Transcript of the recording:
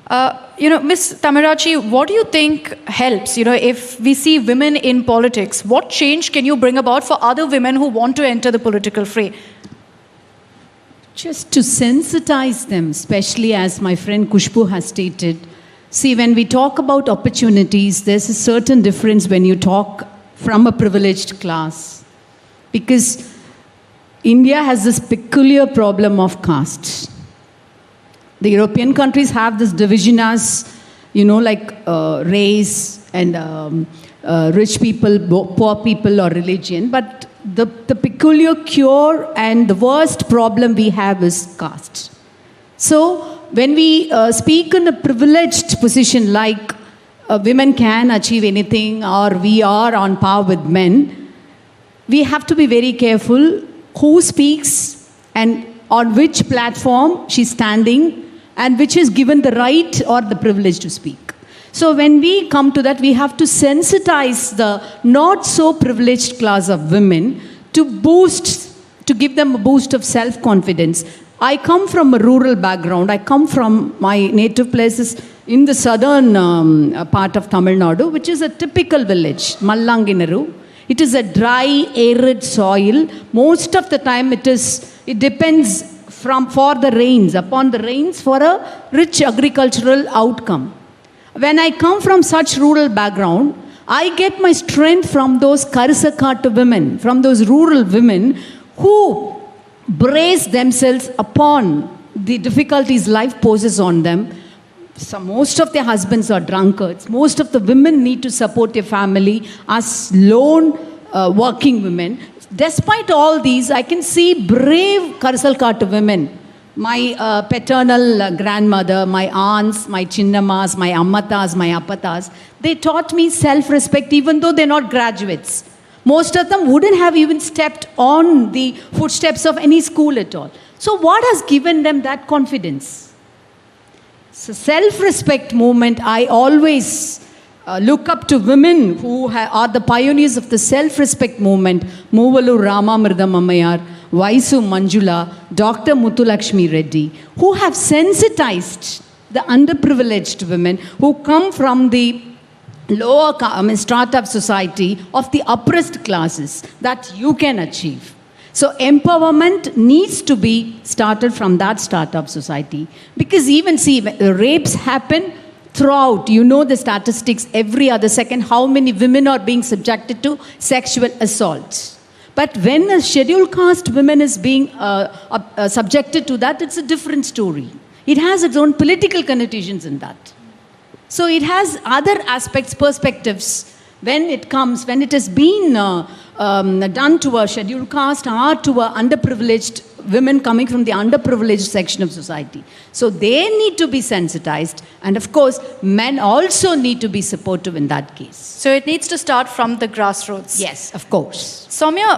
Ms. Tamarachi, what do you think helps? If we see women in politics, what change can you bring about for other women who want to enter the political fray? Just to sensitize them, especially as my friend Kushbu has stated. See, when we talk about opportunities, there's a certain difference when you talk from a privileged class. Because India has this peculiar problem of castes. The European countries have this division as, race and rich people, poor people, or religion. But the peculiar cure and the worst problem we have is caste. So when we speak in a privileged position like women can achieve anything or we are on par with men, we have to be very careful who speaks and on which platform she's standing and which is given the right or the privilege to speak. So when we come to that, we have to sensitize the not so privileged class of women to give them a boost of self-confidence. I come from a rural background. I come from my native places in the southern part of Tamil Nadu, which is a typical village, Mallanginaru. It is a dry, arid soil. Most of the time it depends upon the rains for a rich agricultural outcome. When I come from such rural background, I get my strength from those Karisakattu women, from those rural women who brace themselves upon the difficulties life poses on them. So most of their husbands are drunkards. Most of the women need to support their family as lone working women. Despite all these, I can see brave Karisalkattu women. My paternal grandmother, my aunts, my chinnamas, my ammatas, my appatas, they taught me self-respect even though they're not graduates. Most of them wouldn't have even stepped on the footsteps of any school at all. So what has given them that confidence? So self-respect movement, I always look up to women who are the pioneers of the self-respect movement. Moovalu Ramamridam Ammayar, Vaisu Manjula, Dr. Muthulakshmi Reddy, who have sensitized the underprivileged women who come from the lower strata of society of the oppressed classes that you can achieve. So empowerment needs to be started from that strata of society. Because even see, rapes happen throughout. You know the statistics, every other second, how many women are being subjected to sexual assaults. But when a scheduled caste woman is being subjected to that, it's a different story. It has its own political connotations in that. So it has other aspects, perspectives, when it has been done to a scheduled caste or to a underprivileged women coming from the underprivileged section of society. So they need to be sensitized, and of course, men also need to be supportive in that case. So it needs to start from the grassroots. Yes, of course. Soumya,